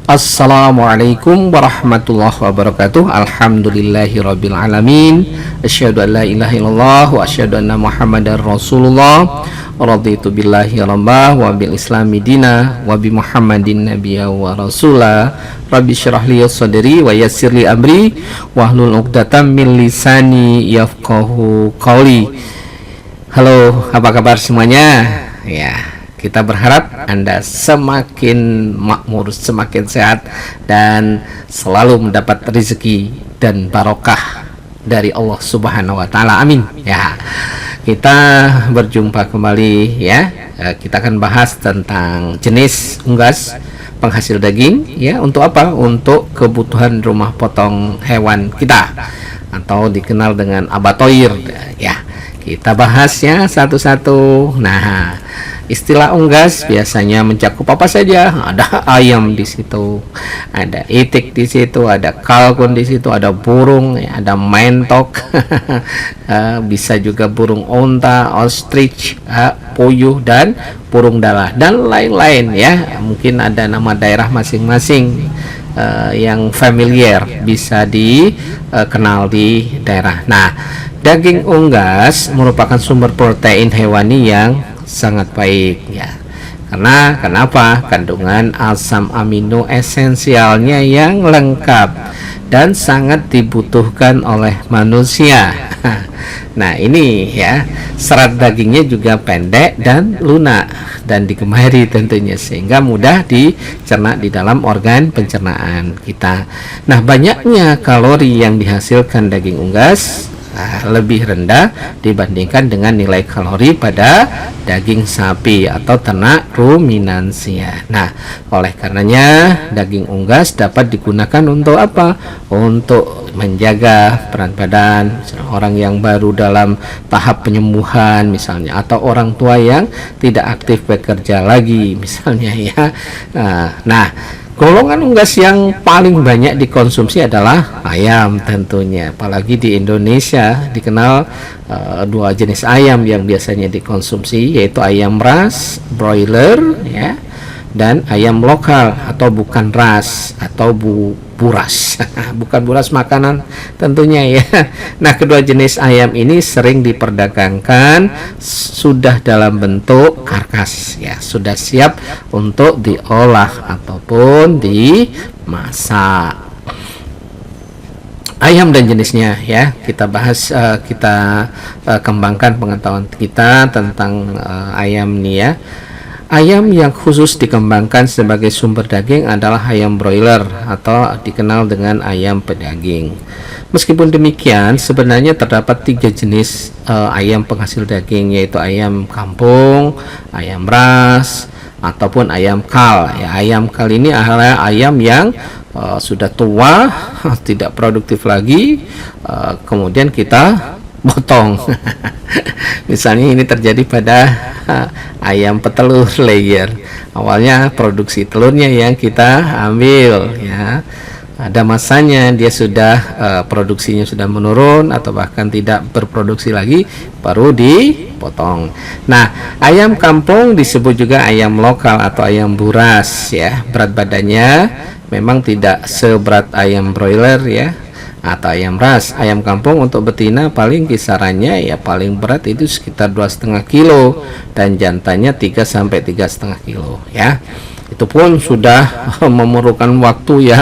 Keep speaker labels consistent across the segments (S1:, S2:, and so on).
S1: Assalamualaikum warahmatullahi wabarakatuh. Alhamdulillahirabbil alamin. Asyhadu an la ilaha illallah wa asyhadu anna Muhammadar Rasulullah. Raditu billahi rabbah wa bil islami dina wa bi Muhammadin nabiyya wa rasula. Rabbi syrah li sadri wa yassir li amri wahlul 'uqdatam min lisani yafqahu qawli. Halo, apa kabar semuanya? Ya, kita berharap Anda semakin makmur, semakin sehat, dan selalu mendapat rezeki dan barokah dari Allah Subhanahu wa Ta'ala. Amin. Ya, kita berjumpa kembali. Ya, kita akan bahas tentang jenis unggas penghasil daging. Ya, untuk apa? Untuk kebutuhan rumah potong hewan kita, atau dikenal dengan abatoire. Ya, kita bahasnya satu-satu. Nah, istilah unggas biasanya mencakup apa saja? Ada ayam di situ, ada itik di situ, ada kalkun di situ, ada burung, ya, ada mentok, bisa juga burung onta, ostrich, puyuh, dan burung dala, dan lain-lain. Ya, mungkin ada nama daerah masing-masing yang familiar, bisa dikenal di daerah. Nah, daging unggas merupakan sumber protein hewani yang sangat baik, ya. Karena kenapa? Kandungan asam amino esensialnya yang lengkap dan sangat dibutuhkan oleh manusia. Nah, ini ya, serat dagingnya juga pendek dan lunak dan digemari tentunya, sehingga mudah dicerna di dalam organ pencernaan kita. Nah, banyaknya kalori yang dihasilkan daging unggas lebih rendah dibandingkan dengan nilai kalori pada daging sapi atau ternak ruminansia. Nah, oleh karenanya daging unggas dapat digunakan untuk apa? Untuk menjaga berat badan orang yang baru dalam tahap penyembuhan misalnya, atau orang tua yang tidak aktif bekerja lagi misalnya, ya. Nah, golongan unggas yang paling banyak dikonsumsi adalah ayam tentunya. Apalagi di Indonesia dikenal dua jenis ayam yang biasanya dikonsumsi, yaitu ayam ras, broiler, ya, dan ayam lokal atau bukan ras atau buras. Bukan buras makanan tentunya, ya. Nah, kedua jenis ayam ini sering diperdagangkan sudah dalam bentuk karkas, ya, sudah siap untuk diolah ataupun dimasak. Ayam dan jenisnya, ya, kita bahas, kita kembangkan pengetahuan kita tentang ayam nih, ya. Ayam yang khusus dikembangkan sebagai sumber daging adalah ayam broiler atau dikenal dengan ayam pedaging. Meskipun demikian, sebenarnya terdapat tiga jenis ayam penghasil daging, yaitu ayam kampung, ayam ras, ataupun ayam kal. Ya, ayam kal ini adalah ayam yang sudah tua, tidak produktif lagi, kemudian kita potong. Misalnya ini terjadi pada ayam petelur layer. Awalnya produksi telurnya yang kita ambil, ya. Ada masanya dia sudah produksinya sudah menurun atau bahkan tidak berproduksi lagi, baru dipotong. Nah, ayam kampung disebut juga ayam lokal atau ayam buras, ya. Berat badannya memang tidak seberat ayam broiler, ya, atau ayam ras. Ayam kampung untuk betina paling kisarannya, ya, paling berat itu sekitar 2,5 kilo dan jantannya 3 sampai 3,5 kilo, ya. Itu pun sudah memerlukan waktu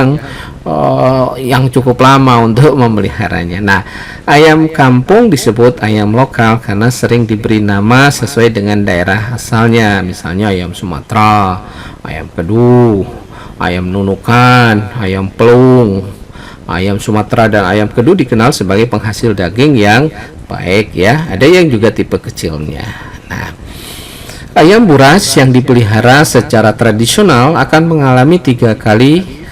S1: yang cukup lama untuk memeliharanya. Nah, ayam kampung disebut ayam lokal karena sering diberi nama sesuai dengan daerah asalnya, misalnya ayam Sumatera, ayam Kedu, ayam Nunukan, ayam Pelung. Ayam Sumatera dan ayam Kedu dikenal sebagai penghasil daging yang baik, ya. Ada yang juga tipe kecilnya. Nah, ayam buras yang dipelihara secara tradisional akan mengalami 3 kali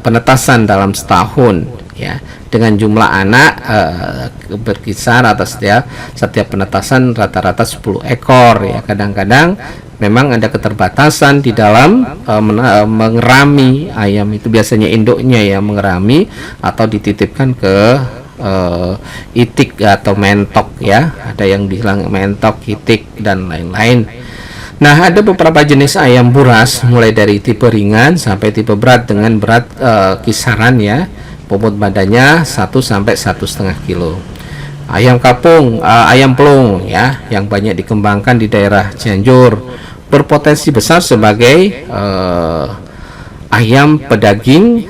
S1: penetasan dalam setahun, ya, dengan jumlah anak berkisar atas setiap penetasan rata-rata 10 ekor, ya. Kadang-kadang memang ada keterbatasan di dalam mengerami ayam itu, biasanya induknya, ya, mengerami atau dititipkan ke itik atau mentok, ya. Ada yang bilang mentok, itik, dan lain-lain. Nah, ada beberapa jenis ayam buras mulai dari tipe ringan sampai tipe berat dengan berat kisaran ya bobot badannya 1 sampai 1,5 kilo. Ayam kapung, ayam pelung ya yang banyak dikembangkan di daerah Cianjur berpotensi besar sebagai ayam pedaging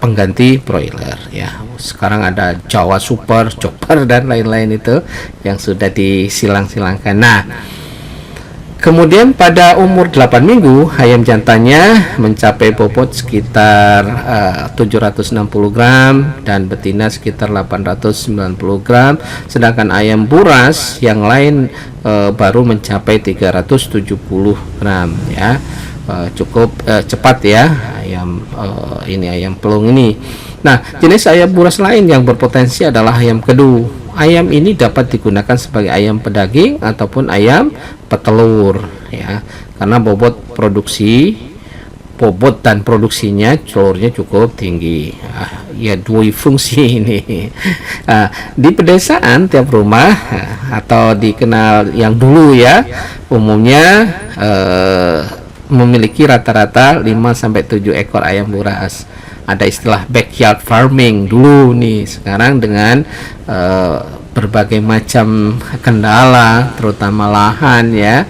S1: pengganti broiler ya. Sekarang ada Jawa Super, Chopper dan lain-lain itu yang sudah disilang-silangkan. Nah, kemudian pada umur 8 minggu ayam jantannya mencapai bobot sekitar 760 gram dan betina sekitar 890 gram, sedangkan ayam buras yang lain baru mencapai 370 gram ya. Cukup cepat ya ayam ini ayam pelung ini. Nah, jenis ayam buras lain yang berpotensi adalah ayam kedu. Ayam ini dapat digunakan sebagai ayam pedaging ataupun ayam petelur ya, karena bobot dan produksinya telurnya cukup tinggi ya, dua fungsi ini. Di pedesaan tiap rumah atau dikenal yang dulu ya umumnya memiliki rata-rata 5-7 ekor ayam buras. Ada istilah backyard farming dulu nih. Sekarang dengan berbagai macam kendala terutama lahan ya,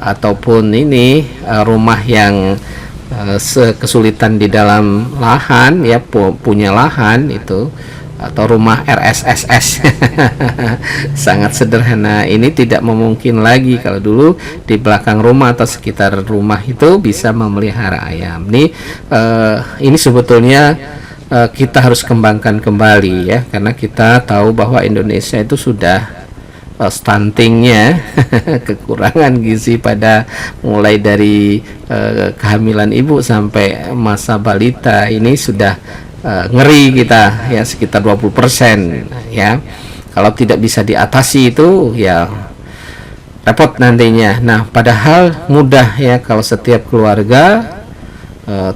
S1: ataupun ini rumah yang kesulitan di dalam lahan ya, punya lahan itu atau rumah RSSS sangat sederhana, ini tidak memungkin lagi. Kalau dulu di belakang rumah atau sekitar rumah itu bisa memelihara ayam. Ini sebetulnya kita harus kembangkan kembali ya, karena kita tahu bahwa Indonesia itu sudah stuntingnya kekurangan gizi pada mulai dari kehamilan ibu sampai masa balita ini sudah ngeri kita ya, sekitar 20% ya. Kalau tidak bisa diatasi itu ya repot nantinya. Nah, padahal mudah ya kalau setiap keluarga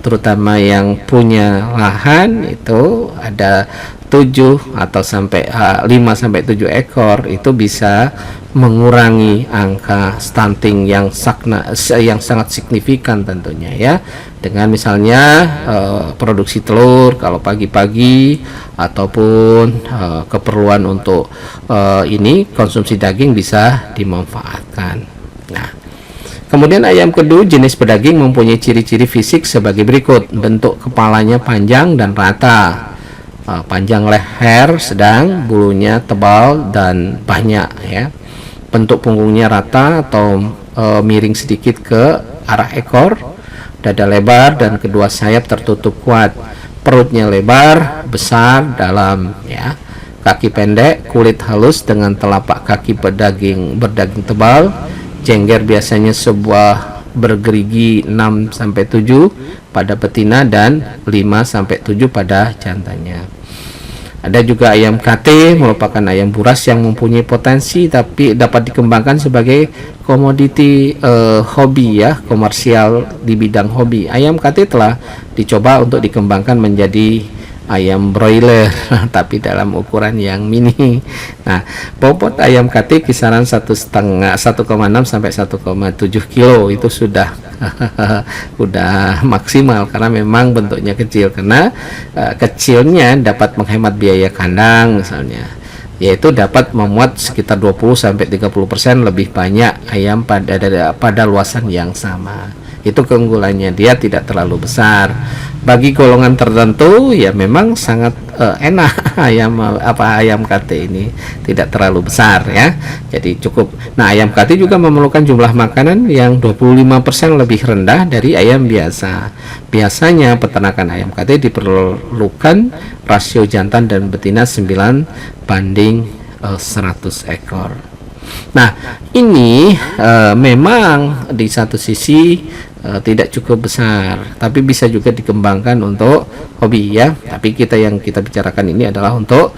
S1: terutama yang punya lahan itu ada 7 atau sampai 5-7 ekor itu bisa mengurangi angka stunting yang sangat signifikan tentunya ya, dengan misalnya produksi telur kalau pagi-pagi ataupun keperluan untuk ini konsumsi daging bisa dimanfaatkan. Nah, kemudian ayam kedu jenis pedaging mempunyai ciri-ciri fisik sebagai berikut. Bentuk kepalanya panjang dan rata, panjang leher sedang, bulunya tebal dan banyak ya. Bentuk punggungnya rata atau miring sedikit ke arah ekor, dada lebar dan kedua sayap tertutup kuat, perutnya lebar, besar, dalam ya. Kaki pendek, kulit halus dengan telapak kaki berdaging tebal. Jengger biasanya sebuah bergerigi 6-7 pada betina dan 5-7 pada jantannya. Ada juga ayam KT, merupakan ayam buras yang mempunyai potensi tapi dapat dikembangkan sebagai komoditi hobi ya, komersial di bidang hobi. Ayam KT telah dicoba untuk dikembangkan menjadi ayam broiler tapi dalam ukuran yang mini. Nah, bobot ayam KT kisaran 1,6 sampai 1,7 kilo itu sudah udah maksimal, karena memang bentuknya kecil. Karena kecilnya dapat menghemat biaya kandang misalnya, yaitu dapat memuat sekitar 20-30% lebih banyak ayam pada luasan yang sama. Itu keunggulannya, dia tidak terlalu besar. Bagi golongan tertentu ya memang sangat enak ayam KT ini tidak terlalu besar ya, jadi cukup. Nah, ayam KT juga memerlukan jumlah makanan yang 25% lebih rendah dari ayam biasa. Biasanya peternakan ayam KT diperlukan rasio jantan dan betina 9/100 ekor. Nah, ini memang di satu sisi tidak cukup besar, tapi bisa juga dikembangkan untuk hobi ya. Tapi yang kita bicarakan ini adalah untuk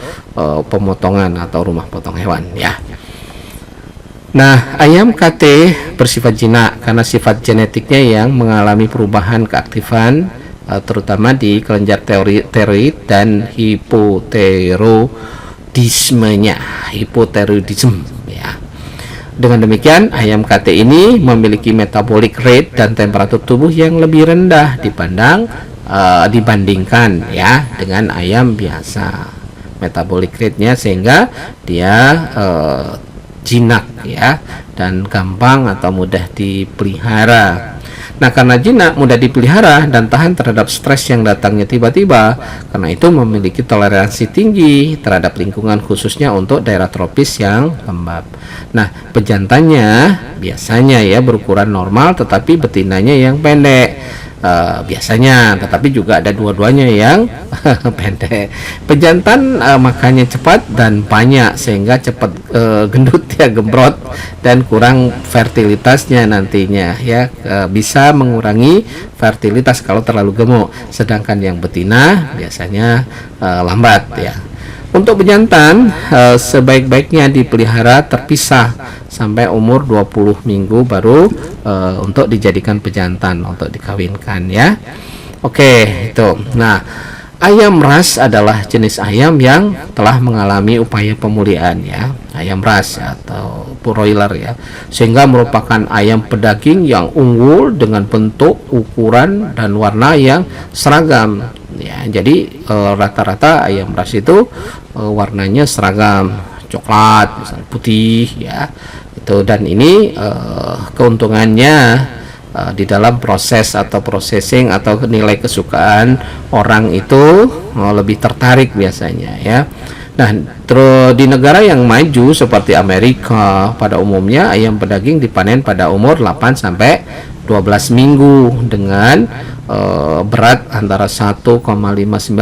S1: pemotongan atau rumah potong hewan ya. Nah, ayam KT bersifat jinak karena sifat genetiknya yang mengalami perubahan keaktifan terutama di kelenjar tiroid dan hipotiroidisme ya. Dengan demikian, ayam KT ini memiliki metabolic rate dan temperatur tubuh yang lebih rendah dibandingkan ya dengan ayam biasa. Metabolic rate-nya sehingga dia jinak ya, dan gampang atau mudah dipelihara. Nah, karena jinak, mudah dipelihara, dan tahan terhadap stres yang datangnya tiba-tiba, karena itu memiliki toleransi tinggi terhadap lingkungan, khususnya untuk daerah tropis yang lembab. Nah, pejantannya biasanya ya berukuran normal, tetapi betinanya yang pendek. Biasanya, tetapi juga ada dua-duanya yang pendek. Pejantan makannya cepat dan banyak, sehingga cepat gendut ya, gembrot, dan kurang fertilitasnya nantinya ya, bisa mengurangi fertilitas kalau terlalu gemuk. Sedangkan yang betina biasanya lambat ya. Untuk pejantan sebaik-baiknya dipelihara terpisah sampai umur 20 minggu baru untuk dijadikan pejantan untuk dikawinkan ya. Oke, itu. Nah, ayam ras adalah jenis ayam yang telah mengalami upaya pemulihan ya. Ayam ras atau broiler ya, sehingga merupakan ayam pedaging yang unggul dengan bentuk, ukuran, dan warna yang seragam ya. Jadi rata-rata ayam ras itu warnanya seragam, coklat, misalnya putih ya. Itu, dan ini keuntungannya di dalam proses atau processing atau nilai kesukaan orang itu lebih tertarik biasanya ya. Nah, terus di negara yang maju seperti Amerika, pada umumnya ayam pedaging dipanen pada umur 8 sampai 12 minggu dengan berat antara 1,59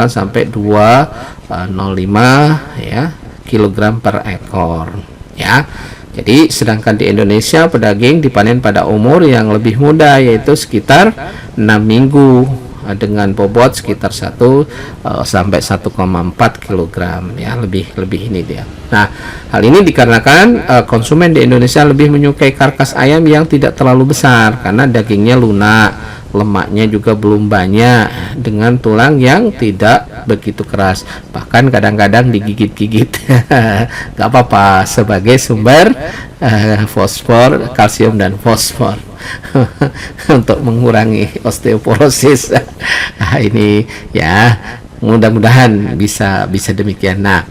S1: sampai 2,05 ya kilogram per ekor ya. Jadi sedangkan di Indonesia pedaging dipanen pada umur yang lebih muda, yaitu sekitar 6 minggu dengan bobot sekitar 1 sampai 1,4 kilogram ya, lebih ini dia. Nah, hal ini dikarenakan konsumen di Indonesia lebih menyukai karkas ayam yang tidak terlalu besar karena dagingnya lunak, lemaknya juga belum banyak, dengan tulang yang tidak begitu keras, bahkan kadang-kadang digigit-gigit. Gak apa-apa, sebagai sumber fosfor, kalsium, dan fosfor untuk mengurangi osteoporosis. Nah, ini ya, mudah-mudahan bisa demikian. Nah,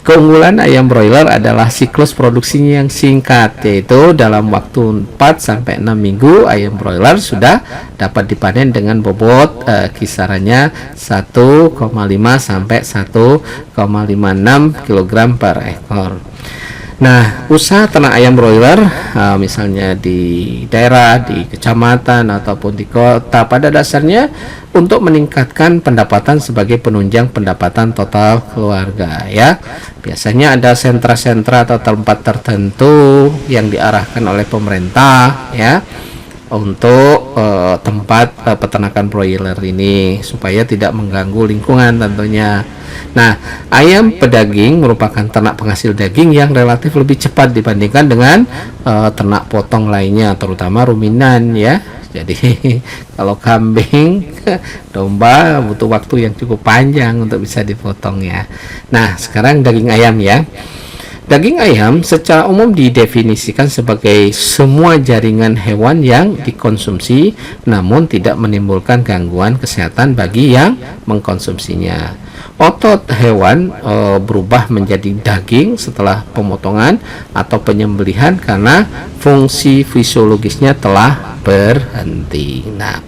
S1: keunggulan ayam broiler adalah siklus produksinya yang singkat, yaitu dalam waktu 4 sampai 6 minggu ayam broiler sudah dapat dipanen dengan bobot kisarannya 1,5 sampai 1,56 kg per ekor. Nah, usaha ternak ayam broiler misalnya di daerah, di kecamatan ataupun di kota, pada dasarnya untuk meningkatkan pendapatan sebagai penunjang pendapatan total keluarga ya. Biasanya ada sentra-sentra atau tempat tertentu yang diarahkan oleh pemerintah ya untuk tempat peternakan broiler ini supaya tidak mengganggu lingkungan tentunya. Nah, ayam pedaging merupakan ternak penghasil daging yang relatif lebih cepat dibandingkan dengan ternak potong lainnya, terutama ruminan ya. Jadi kalau kambing, domba butuh waktu yang cukup panjang untuk bisa dipotong ya. Nah, sekarang daging ayam ya. Daging ayam secara umum didefinisikan sebagai semua jaringan hewan yang dikonsumsi namun tidak menimbulkan gangguan kesehatan bagi yang mengkonsumsinya. Otot hewan berubah menjadi daging setelah pemotongan atau penyembelihan karena fungsi fisiologisnya telah berhenti. Nah,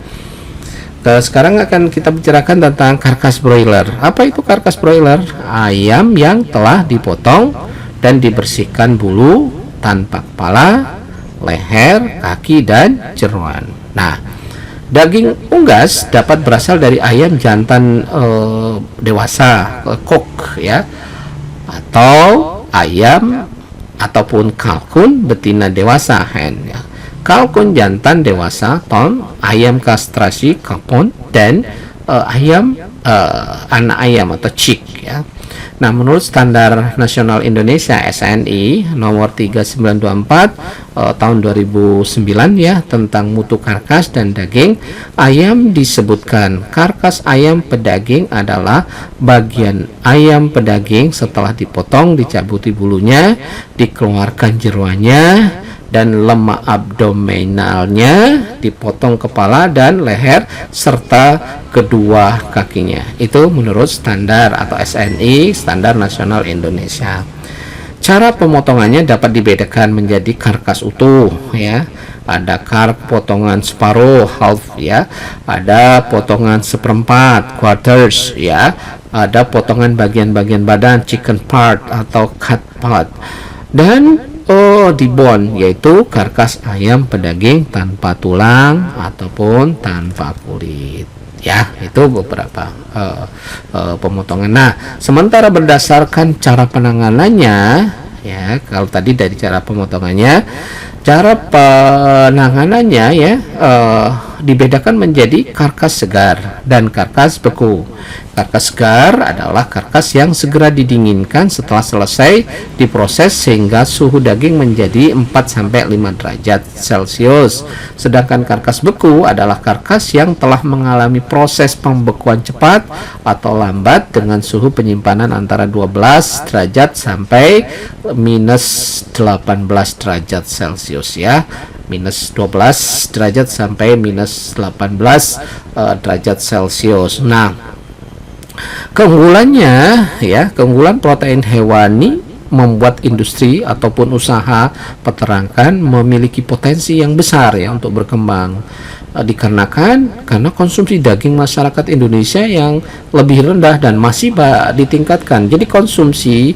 S1: sekarang akan kita bicarakan tentang karkas broiler. Apa itu karkas broiler? Ayam yang telah dipotong dan dibersihkan bulu tanpa kepala, leher, kaki, dan jeroan. Nah, daging unggas dapat berasal dari ayam jantan dewasa, kok ya, atau ayam ataupun kalkun betina dewasa, hen ya. Kalkun jantan dewasa, ton, ayam kastrasi, kapon, dan ayam anak ayam atau chick ya. Nah, menurut Standar Nasional Indonesia SNI nomor 3924 tahun 2009 ya tentang mutu karkas dan daging ayam, disebutkan karkas ayam pedaging adalah bagian ayam pedaging setelah dipotong, dicabuti bulunya, dikeluarkan jeroannya, dan lemak abdominalnya, dipotong kepala dan leher serta kedua kakinya. Itu menurut standar atau SNI, Standar Nasional Indonesia. Cara pemotongannya dapat dibedakan menjadi karkas utuh ya. Ada potongan separuh half ya, ada potongan seperempat quarters ya, ada potongan bagian-bagian badan chicken part atau cut part, dan dibone yaitu karkas ayam pedaging tanpa tulang ataupun tanpa kulit. Ya, itu beberapa pemotongan. Nah, sementara berdasarkan cara penanganannya ya, kalau tadi dari cara pemotongannya, cara penanganannya ya dibedakan menjadi karkas segar dan karkas beku. Karkas segar adalah karkas yang segera didinginkan setelah selesai diproses sehingga suhu daging menjadi 4-5 derajat Celcius. Sedangkan karkas beku adalah karkas yang telah mengalami proses pembekuan cepat atau lambat dengan suhu penyimpanan antara 12 derajat sampai minus 18 derajat Celcius ya. Minus 12 derajat sampai minus 18 derajat Celcius. Nah, keunggulannya ya, keunggulan protein hewani membuat industri ataupun usaha peternakan memiliki potensi yang besar ya untuk berkembang. Dikarenakan karena konsumsi daging masyarakat Indonesia yang lebih rendah dan masih ditingkatkan. Jadi konsumsi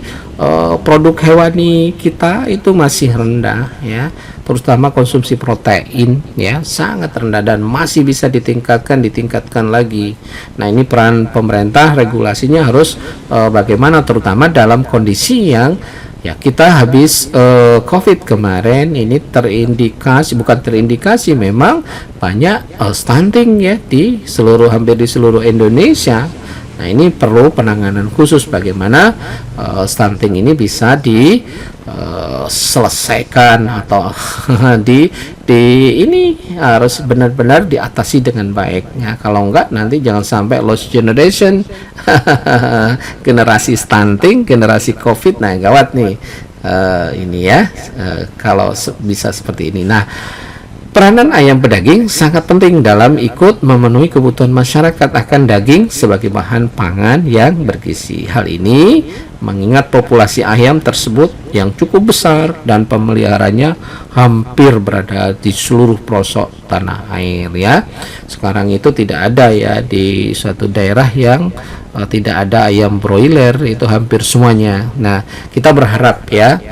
S1: produk hewani kita itu masih rendah ya, terutama konsumsi protein ya sangat rendah dan masih bisa ditingkatkan lagi. Nah, ini peran pemerintah, regulasinya harus bagaimana, terutama dalam kondisi yang ya kita habis COVID kemarin ini bukan terindikasi memang banyak stunting ya hampir di seluruh Indonesia. Nah, ini perlu penanganan khusus bagaimana stunting ini bisa diselesaikan atau ini harus benar-benar diatasi dengan baik ya. Kalau enggak nanti jangan sampai lost generation generasi stunting, generasi COVID. Nah, gawat nih ini ya kalau bisa seperti ini. Nah, peranan ayam pedaging sangat penting dalam ikut memenuhi kebutuhan masyarakat akan daging sebagai bahan pangan yang bergizi. Hal ini mengingat populasi ayam tersebut yang cukup besar dan pemeliharanya hampir berada di seluruh pelosok tanah air ya. Sekarang itu tidak ada ya di suatu daerah yang tidak ada ayam broiler, itu hampir semuanya. Nah, kita berharap ya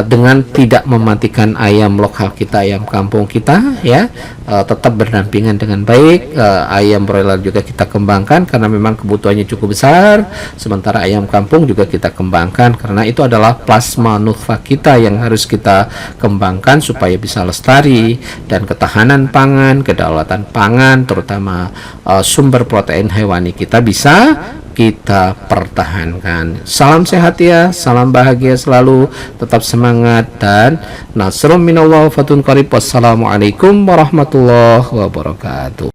S1: dengan tidak mematikan ayam lokal kita, ayam kampung kita ya, tetap berdampingan dengan baik. Ayam broiler juga kita kembangkan karena memang kebutuhannya cukup besar, sementara ayam kampung juga kita kembangkan karena itu adalah plasma nutfah kita yang harus kita kembangkan supaya bisa lestari, dan ketahanan pangan, kedaulatan pangan, terutama sumber protein hewani kita bisa kita pertahankan. Salam sehat ya, salam bahagia selalu, tetap semangat, dan nasrun minallah fatun qarib. Wassalamualaikum warahmatullahi wabarakatuh.